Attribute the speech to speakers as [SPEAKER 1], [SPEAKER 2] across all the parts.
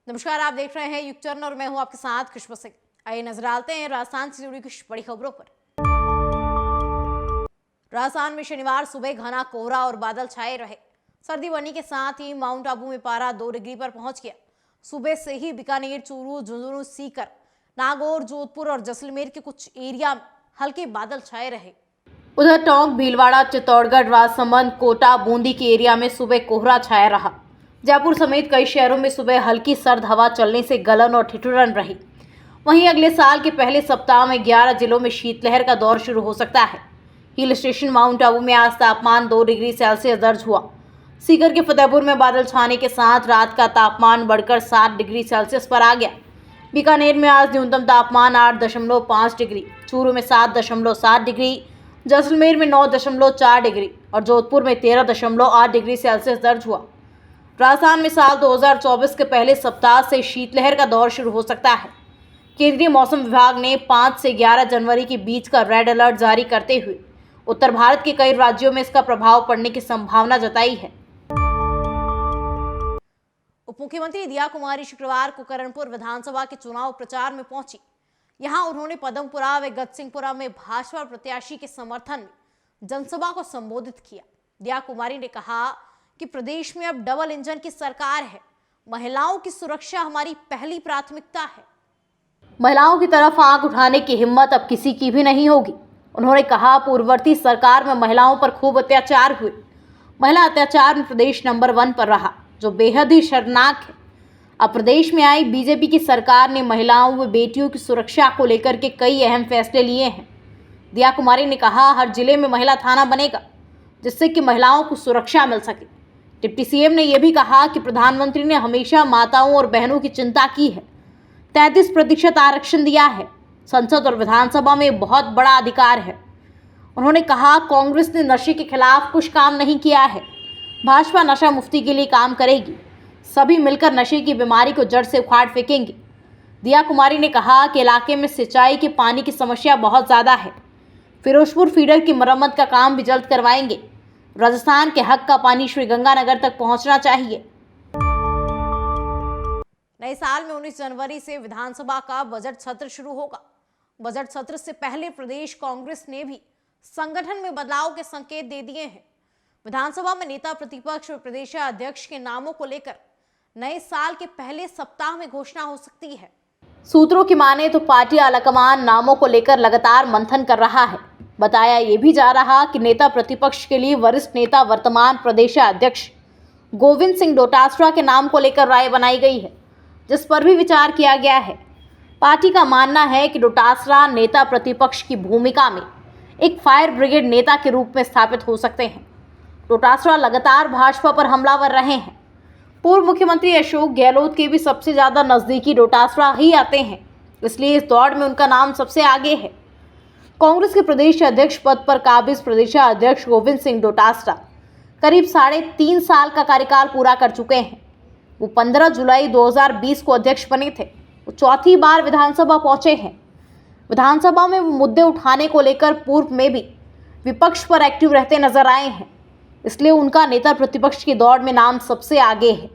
[SPEAKER 1] नमस्कार, आप देख रहे हैं युग टर्न और मैं हूं आपके साथ खुशबू सिंह। आइए नजर डालते हैं राजस्थान से जुड़ी कुछ बड़ी खबरों पर। राजस्थान में शनिवार सुबह घना कोहरा और बादल छाए रहे। सर्दी बढ़ने के साथ ही माउंट आबू में पारा 2 डिग्री पर पहुंच गया। सुबह से ही बीकानेर, चूरू, झुंझुनू, सीकर, नागौर, जोधपुर और जैसलमेर के कुछ एरिया में हल्के बादल छाए रहे। उधर टोंक, भीलवाड़ा, चित्तौड़गढ़, राजसमंद, कोटा, बूंदी के एरिया में सुबह कोहरा छाया रहा। जयपुर समेत कई शहरों में सुबह हल्की सर्द हवा चलने से गलन और ठिठुरन रही। वहीं अगले साल के पहले सप्ताह में 11 जिलों में शीतलहर का दौर शुरू हो सकता है। हिल स्टेशन माउंट आबू में आज तापमान 2 डिग्री सेल्सियस दर्ज हुआ। सीकर के फतेहपुर में बादल छाने के साथ रात का तापमान बढ़कर 7 डिग्री सेल्सियस पर आ गया। बीकानेर में आज न्यूनतम तापमान 8.5 डिग्री, चूरू में 7.7 डिग्री, जैसलमेर में 9.4 डिग्री और जोधपुर में 13.8 डिग्री सेल्सियस दर्ज हुआ। राजस्थान में साल 2024 के पहले सप्ताह से शीतलहर का दौर शुरू हो सकता है। केंद्रीय मौसम विभाग ने 5 से 11 जनवरी के बीच का रेड अलर्ट जारी करते हुए उत्तर भारत के कई राज्यों में इसका प्रभाव पड़ने की संभावना जताई है। उप मुख्यमंत्री दिया कुमारी शुक्रवार को करणपुर विधानसभा के चुनाव प्रचार में पहुंची। यहां उन्होंने पदमपुरा व गजसिंहपुरा में भाजपा प्रत्याशी के समर्थन में जनसभा को संबोधित किया। दिया कुमारी ने कहा कि प्रदेश में अब डबल इंजन की सरकार है। महिलाओं की सुरक्षा हमारी पहली प्राथमिकता है। महिलाओं की तरफ आंख उठाने की हिम्मत अब किसी की भी नहीं होगी। उन्होंने कहा, पूर्ववर्ती सरकार में महिलाओं पर खूब अत्याचार हुए। महिला अत्याचार में प्रदेश नंबर 1 पर रहा, जो बेहद ही शर्मनाक है। अब प्रदेश में आई बीजेपी की सरकार ने महिलाओं व बेटियों की सुरक्षा को लेकर के कई अहम फैसले लिए हैं। दिया कुमारी ने कहा, हर जिले में महिला थाना बनेगा, जिससे कि महिलाओं को सुरक्षा मिल सके। डिप्टी सीएम ने यह भी कहा कि प्रधानमंत्री ने हमेशा माताओं और बहनों की चिंता की है। 33% आरक्षण दिया है। संसद और विधानसभा में बहुत बड़ा अधिकार है। उन्होंने कहा, कांग्रेस ने नशे के खिलाफ कुछ काम नहीं किया है। भाजपा नशा मुक्ति के लिए काम करेगी। सभी मिलकर नशे की बीमारी को जड़ से उखाड़ फेंकेंगे। दिया कुमारी ने कहा कि इलाके में सिंचाई के पानी की समस्या बहुत ज़्यादा है। फिरोजपुर फीडर की मरम्मत का काम भी जल्द करवाएंगे। राजस्थान के हक का पानी श्रीगंगानगर तक पहुंचना चाहिए। नए साल में 19 जनवरी से विधानसभा का बजट सत्र शुरू होगा। बजट सत्र से पहले प्रदेश कांग्रेस ने भी संगठन में बदलाव के संकेत दे दिए हैं। विधानसभा में नेता प्रतिपक्ष और प्रदेशाध्यक्ष के नामों को लेकर नए साल के पहले सप्ताह में घोषणा हो सकती है। सूत्रों की माने तो पार्टी आलाकमान नामों को लेकर लगातार मंथन कर रहा है। बताया ये भी जा रहा कि नेता प्रतिपक्ष के लिए वरिष्ठ नेता वर्तमान प्रदेशाध्यक्ष गोविंद सिंह डोटासरा के नाम को लेकर राय बनाई गई है, जिस पर भी विचार किया गया है। पार्टी का मानना है कि डोटासरा नेता प्रतिपक्ष की भूमिका में एक फायर ब्रिगेड नेता के रूप में स्थापित हो सकते हैं। डोटासरा लगातार भाजपा पर हमलावर रहे हैं। पूर्व मुख्यमंत्री अशोक गहलोत के भी सबसे ज़्यादा नज़दीकी डोटासरा ही आते हैं, इसलिए इस दौड़ में उनका नाम सबसे आगे है। कांग्रेस के प्रदेश अध्यक्ष पद पर काबिज प्रदेशाध्यक्ष गोविंद सिंह डोटासरा करीब 3.5 साल का कार्यकाल पूरा कर चुके हैं। वो 15 जुलाई 2020 को अध्यक्ष बने थे। वो चौथी बार विधानसभा पहुंचे हैं। विधानसभा में वो मुद्दे उठाने को लेकर पूर्व में भी विपक्ष पर एक्टिव रहते नजर आए हैं, इसलिए उनका नेता प्रतिपक्ष की दौड़ में नाम सबसे आगे है।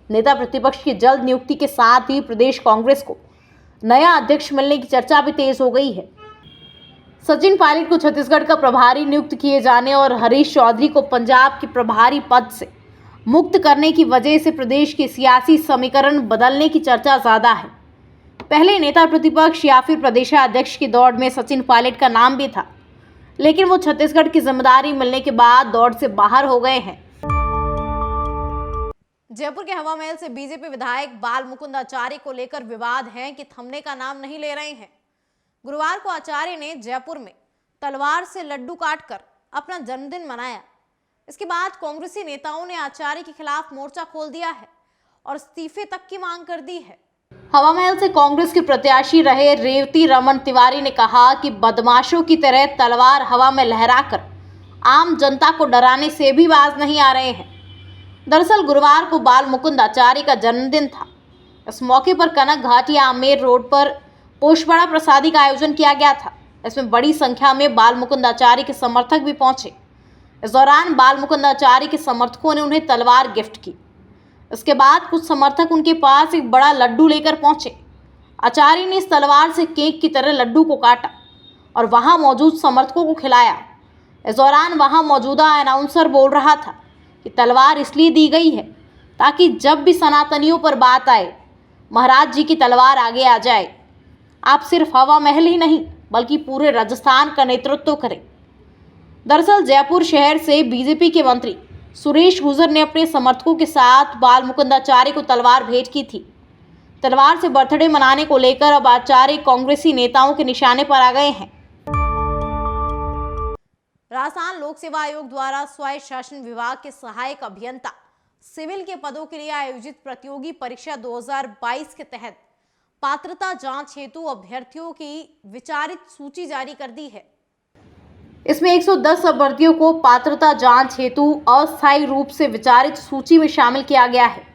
[SPEAKER 1] नेता प्रतिपक्ष की जल्द नियुक्ति के साथ ही प्रदेश कांग्रेस को नया अध्यक्ष मिलने की चर्चा भी तेज हो गई है। सचिन पायलट को छत्तीसगढ़ का प्रभारी नियुक्त किए जाने और हरीश चौधरी को पंजाब के प्रभारी पद से मुक्त करने की वजह से प्रदेश के सियासी समीकरण बदलने की चर्चा ज़्यादा है। पहले नेता प्रतिपक्ष या फिर प्रदेशाध्यक्ष की दौड़ में सचिन पायलट का नाम भी था, लेकिन वो छत्तीसगढ़ की जिम्मेदारी मिलने के बाद दौड़ से बाहर हो गए हैं। जयपुर के हवा महल से बीजेपी विधायक बाल मुकुंद आचार्य को लेकर विवाद है कि थमने का नाम नहीं ले रहे हैं। गुरुवार को आचार्य ने जयपुर में तलवार से लड्डू काटकर अपना जन्मदिन मनाया। इसके बाद कांग्रेसी नेताओं ने आचार्य के खिलाफ मोर्चा खोल दिया है और इस्तीफे तक की मांग कर दी है। हवा महल से कांग्रेस के प्रत्याशी रहे रेवती रमन तिवारी ने कहा कि बदमाशों की तरह तलवार हवा में लहराकर आम जनता को डराने से भी बाज नहीं आ रहे हैं। दरअसल गुरुवार को बाल मुकुंद आचार्य का जन्मदिन था। इस मौके पर कनक घाटी आमेर रोड पर पोषबड़ा प्रसादी का आयोजन किया गया था। इसमें बड़ी संख्या में बाल मुकुंद आचार्य के समर्थक भी पहुंचे। इस दौरान बाल मुकुंद आचार्य के समर्थकों ने उन्हें तलवार गिफ्ट की। इसके बाद कुछ समर्थक उनके पास एक बड़ा लड्डू लेकर पहुंचे। आचार्य ने इस तलवार से केक की तरह लड्डू को काटा और वहां मौजूद समर्थकों को खिलाया। इस दौरान वहां मौजूदा अनाउंसर बोल रहा था कि तलवार इसलिए दी गई है ताकि जब भी सनातनियों पर बात आए, महाराज जी की तलवार आगे आ जाए। आप सिर्फ हवा महल ही नहीं बल्कि पूरे राजस्थान का नेतृत्व करें। दरअसल जयपुर शहर से बीजेपी के मंत्री सुरेश गुर्जर ने अपने समर्थकों के साथ बाल मुकुंदाचार्य को तलवार भेंट की थी। तलवार से बर्थडे मनाने को लेकर अब आचार्य कांग्रेसी नेताओं के निशाने पर आ गए हैं। राजस्थान लोक सेवा आयोग द्वारा स्वायत्त शासन विभाग के सहायक अभियंता सिविल के पदों के लिए आयोजित प्रतियोगी परीक्षा 2022 के तहत पात्रता जांच हेतु अभ्यर्थियों की विचारित सूची जारी कर दी है। इसमें 110 अभ्यर्थियों को पात्रता जांच हेतु अस्थायी रूप से विचारित सूची में शामिल किया गया है।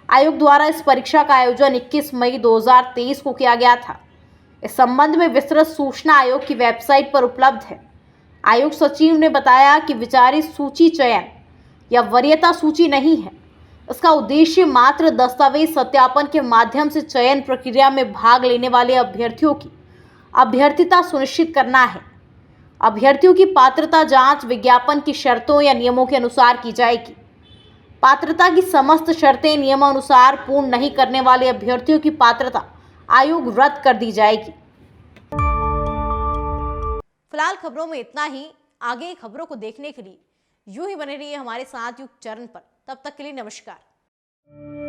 [SPEAKER 1] आयोग द्वारा इस परीक्षा का आयोजन 21 मई 2023 को किया गया था। इस संबंध में विस्तृत सूचना आयोग की वेबसाइट पर उपलब्ध है। आयोग सचिव ने बताया कि विचारित सूची चयन या वरीयता सूची नहीं है। इसका उद्देश्य मात्र दस्तावेज सत्यापन के माध्यम से चयन प्रक्रिया में भाग लेने वाले अभ्यर्थियों की अभ्यर्थिता सुनिश्चित करना है। अभ्यर्थियों की पात्रता जांच विज्ञापन की शर्तों या नियमों के अनुसार की जाएगी। पात्रता की समस्त शर्तें नियमानुसार पूर्ण नहीं करने वाले अभ्यर्थियों की पात्रता आयोग रद्द कर दी जाएगी। फिलहाल खबरों में इतना ही। आगे खबरों को देखने के लिए यूं ही बने रहिए हमारे साथ युग चरण पर। तब तक के लिए नमस्कार।